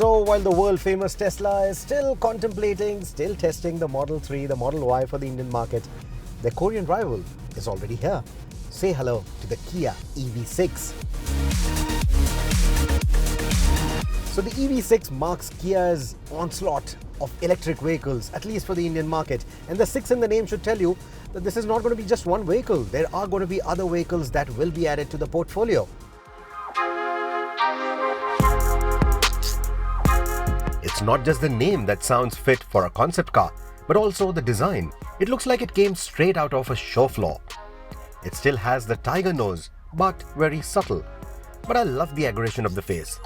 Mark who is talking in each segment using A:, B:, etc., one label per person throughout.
A: So while the world famous Tesla is still contemplating, still testing the Model 3, the Model Y for the Indian market, their Korean rival is already here. Say hello to the Kia EV6. So the EV6 marks Kia's onslaught of electric vehicles, at least for the Indian market. And the 6 in the name should tell you that this is not going to be just one vehicle. There are going to be other vehicles that will be added to the portfolio. It's not just the name that sounds fit for a concept car, but also the design. It looks like it came straight out of a show floor. It still has the tiger nose, but very subtle. But I love the aggression of the face.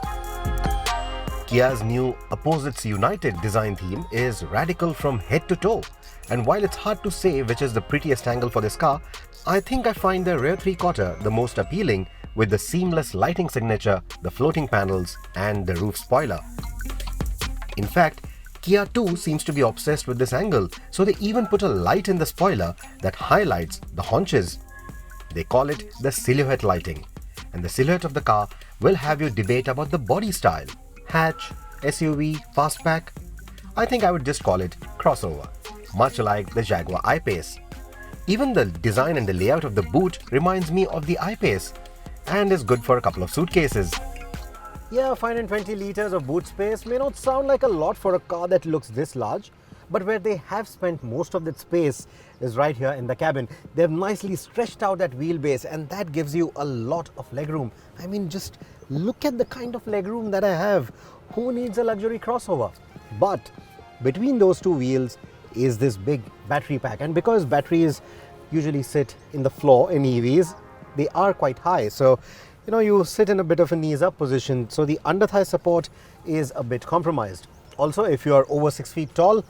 A: Kia's new Opposites United design theme is radical from head to toe. And while it's hard to say which is the prettiest angle for this car, I think I find the rear three-quarter the most appealing, with the seamless lighting signature, the floating panels, and the roof spoiler. In fact, Kia too seems to be obsessed with this angle, so they even put a light in the spoiler that highlights the haunches. They call it the silhouette lighting, and the silhouette of the car will have you debate about the body style. Hatch, SUV, fastback? I think I would just call it crossover, much like the Jaguar I-Pace. Even the design and the layout of the boot reminds me of the I-Pace and is good for a couple of suitcases. Yeah, 520 liters of boot space may not sound like a lot for a car that looks this large, but where they have spent most of that space is right here in the cabin. They've nicely stretched out that wheelbase, and that gives you a lot of legroom. I mean, just look at the kind of legroom that I have. Who needs a luxury crossover? But between those two wheels is this big battery pack, and because batteries usually sit in the floor in EVs, they are quite high. So you sit in a bit of a knees up position, so the under thigh support is a bit compromised. Also, if you are over 6 feet tall,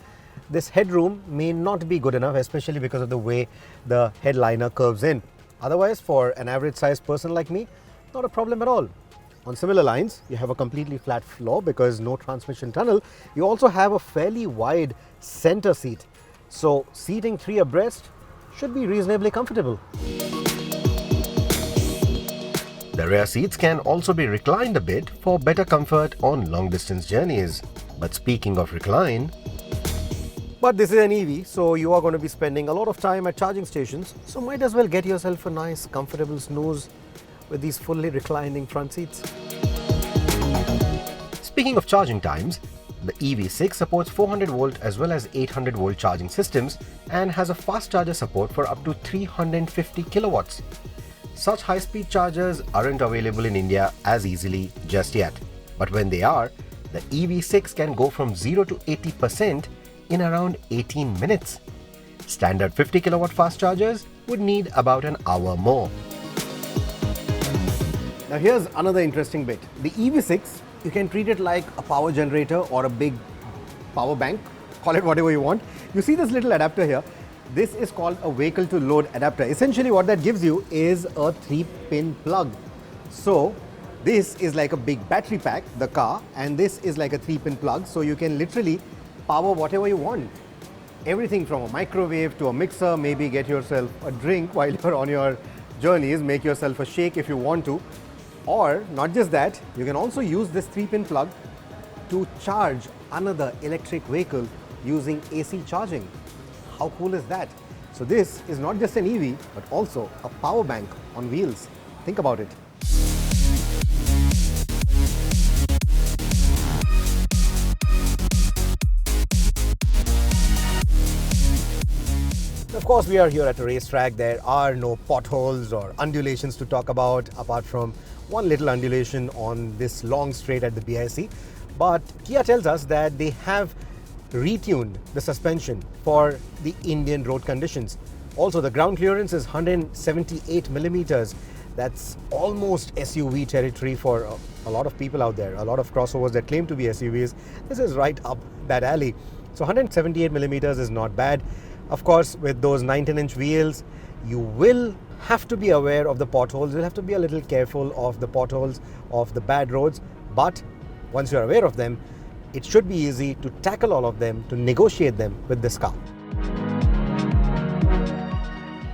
A: this headroom may not be good enough, especially because of the way the headliner curves in. Otherwise, for an average sized person like me, not a problem at all. On similar lines, you have a completely flat floor because no transmission tunnel. You also have a fairly wide center seat. So seating 3 abreast should be reasonably comfortable. The rear seats can also be reclined a bit for better comfort on long distance journeys. But speaking of recline, but this is an EV, so you are going to be spending a lot of time at charging stations, so might as well get yourself a nice comfortable snooze with these fully reclining front seats. Speaking of charging times, the EV6 supports 400 volt as well as 800 volt charging systems and has a fast charger support for up to 350 kilowatts. Such high-speed chargers aren't available in India as easily just yet. But when they are, the EV6 can go from 0 to 80% in around 18 minutes. Standard 50 kilowatt fast chargers would need about an hour more. Now here's another interesting bit. The EV6, you can treat it like a power generator or a big power bank, call it whatever you want. You see this little adapter here? This is called a vehicle to load adapter. Essentially what that gives you is a 3-pin plug. So this is like a big battery pack, the car, and this is like a 3-pin plug. So you can literally power whatever you want. Everything from a microwave to a mixer, maybe get yourself a drink while you're on your journeys, make yourself a shake if you want to. Or not just that, you can also use this 3-pin plug to charge another electric vehicle using AC charging. How cool is that? So this is not just an EV, but also a power bank on wheels. Think about it. Of course, we are here at a racetrack. There are no potholes or undulations to talk about, apart from one little undulation on this long straight at the BIC. But Kia tells us that they have retuned the suspension for the Indian road conditions. Also, the ground clearance is 178 millimeters. That's almost SUV territory for a lot of people out there. A lot of crossovers that claim to be SUVs. This is right up that alley. So 178 millimeters is not bad. Of course, with those 19-inch wheels, you will have to be aware of the potholes. You'll have to be a little careful of the potholes, of the bad roads. But once you're aware of them, it should be easy to tackle all of them, to negotiate them with this car.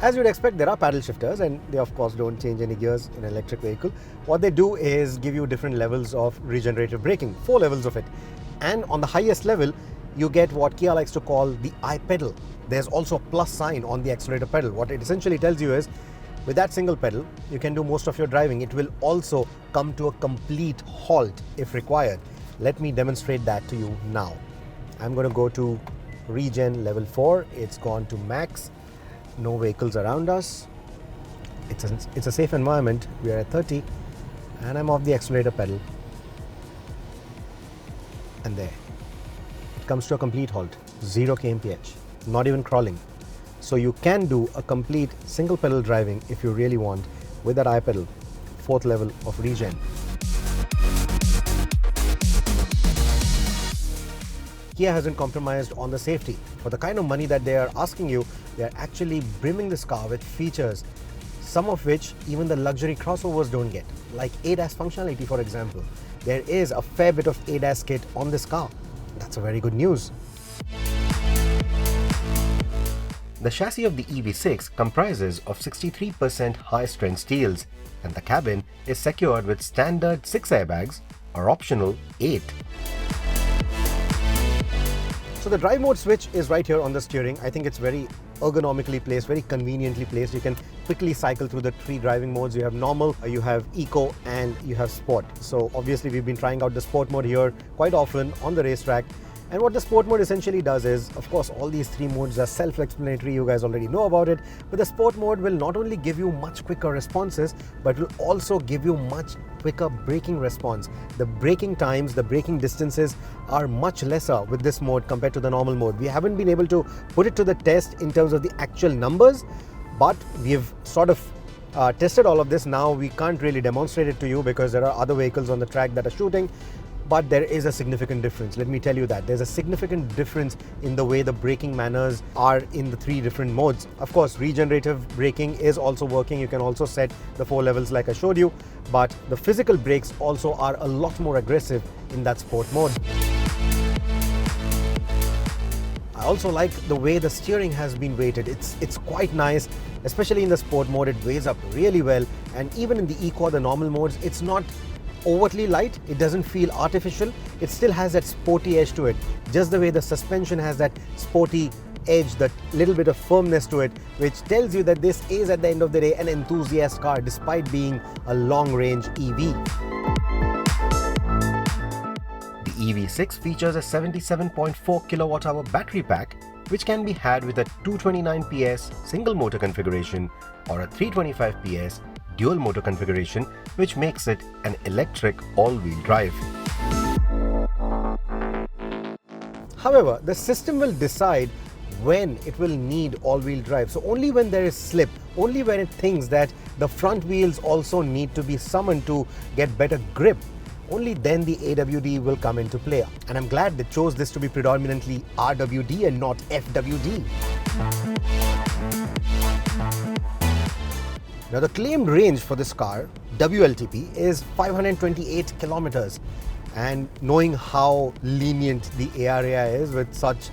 A: As you'd expect, there are paddle shifters, and they of course don't change any gears in an electric vehicle. What they do is give you different levels of regenerative braking, 4 levels of it. And on the highest level, you get what Kia likes to call the I pedal. There's also a plus sign on the accelerator pedal. What it essentially tells you is, with that single pedal, you can do most of your driving. It will also come to a complete halt if required. Let me demonstrate that to you now. I'm going to go to regen level 4. It's gone to max. No vehicles around us. It's a safe environment. We are at 30 and I'm off the accelerator pedal. And there. It comes to a complete halt. 0 kmph. Not even crawling. So you can do a complete single pedal driving if you really want with that I pedal, 4th level of regen. Kia hasn't compromised on the safety. For the kind of money that they are asking you, they are actually brimming this car with features, some of which even the luxury crossovers don't get, like ADAS functionality, for example. There is a fair bit of ADAS kit on this car. That's a very good news. The chassis of the EV6 comprises of 63% high-strength steels, and the cabin is secured with standard 6 airbags or optional 8. So the drive mode switch is right here on the steering. I think it's very ergonomically placed, very conveniently placed. You can quickly cycle through the 3 driving modes. You have normal, you have eco, and you have sport. So obviously we've been trying out the sport mode here quite often on the racetrack. And what the sport mode essentially does is, of course, all these 3 modes are self-explanatory, you guys already know about it, but the sport mode will not only give you much quicker responses, but will also give you much quicker braking response. The braking times, the braking distances are much lesser with this mode compared to the normal mode. We haven't been able to put it to the test in terms of the actual numbers, but we've sort of tested all of this. Now we can't really demonstrate it to you because there are other vehicles on the track that are shooting. But there is a significant difference. Let me tell you that. There's a significant difference in the way the braking manners are in the 3 different modes. Of course, regenerative braking is also working. You can also set the 4 levels like I showed you. But the physical brakes also are a lot more aggressive in that sport mode. I also like the way the steering has been weighted. It's quite nice, especially in the sport mode. It weighs up really well. And even in the eco or the normal modes, it's not overtly light. It doesn't feel artificial. It still has that sporty edge to it, just the way the suspension has that sporty edge, that little bit of firmness to it, which tells you that this is at the end of the day an enthusiast car despite being a long-range EV. The EV6 features a 77.4 kilowatt-hour battery pack, which can be had with a 229 PS single motor configuration or a 325 PS dual motor configuration, which makes it an electric all-wheel drive. However, the system will decide when it will need all-wheel drive. So only when there is slip, only when it thinks that the front wheels also need to be summoned to get better grip, only then the AWD will come into play. And I'm glad they chose this to be predominantly RWD and not FWD. Now the claimed range for this car, WLTP, is 528 kilometers. And knowing how lenient the ARAI is with such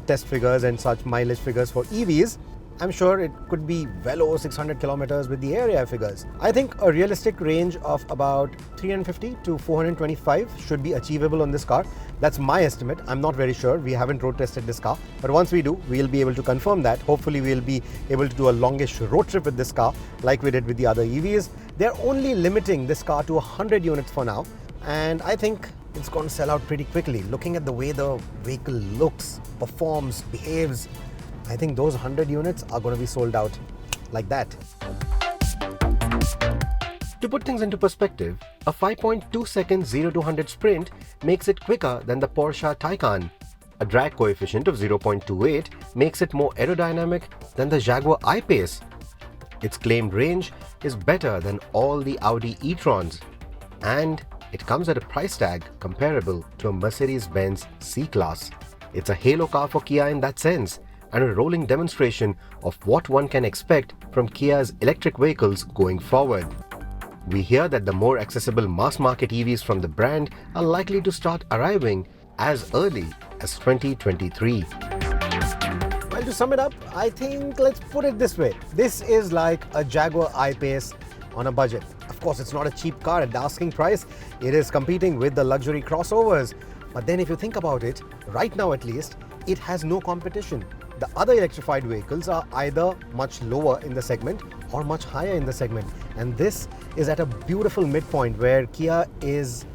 A: test figures and such mileage figures for EVs, I'm sure it could be well over 600 kilometers with the ARAI figures. I think a realistic range of about 350 to 425 should be achievable on this car. That's my estimate. I'm not very sure. We haven't road tested this car, but once we do, we'll be able to confirm that. Hopefully we'll be able to do a longish road trip with this car like we did with the other EVs. They're only limiting this car to 100 units for now, and I think it's going to sell out pretty quickly. Looking at the way the vehicle looks, performs, behaves, I think those 100 units are going to be sold out like that. To put things into perspective, a 5.2 second 0 to 100 sprint makes it quicker than the Porsche Taycan. A drag coefficient of 0.28 makes it more aerodynamic than the Jaguar I-Pace. Its claimed range is better than all the Audi e-trons. And it comes at a price tag comparable to a Mercedes-Benz C-Class. It's a halo car for Kia in that sense, and a rolling demonstration of what one can expect from Kia's electric vehicles going forward. We hear that the more accessible mass-market EVs from the brand are likely to start arriving as early as 2023. Well, to to sum it up, I think let's put it this way. This is like a Jaguar I-Pace on a budget. Of course, it's not a cheap car at the asking price. It is competing with the luxury crossovers. But then if you think about it, right now at least, it has no competition. The other electrified vehicles are either much lower in the segment or much higher in the segment. And this is at a beautiful midpoint where Kia is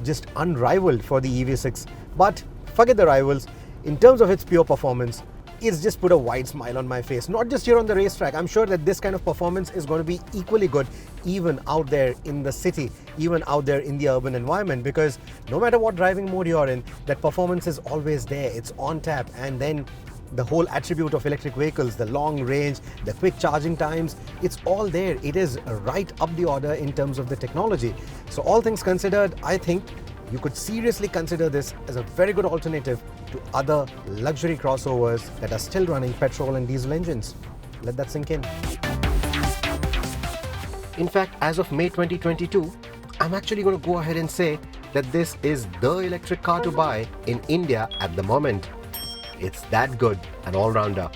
A: just unrivaled for the EV6. But forget the rivals. In terms of its pure performance, it's just put a wide smile on my face. Not just here on the racetrack. I'm sure that this kind of performance is going to be equally good even out there in the city, even out there in the urban environment, because no matter what driving mode you're in, that performance is always there. It's on tap. And then the whole attribute of electric vehicles, the long range, the quick charging times, it's all there. It is right up the order in terms of the technology. So all things considered, I think you could seriously consider this as a very good alternative to other luxury crossovers that are still running petrol and diesel engines. Let that sink in. In fact, as of May 2022, I'm actually going to go ahead and say that this is the electric car to buy in India at the moment. It's that good, an all-rounder.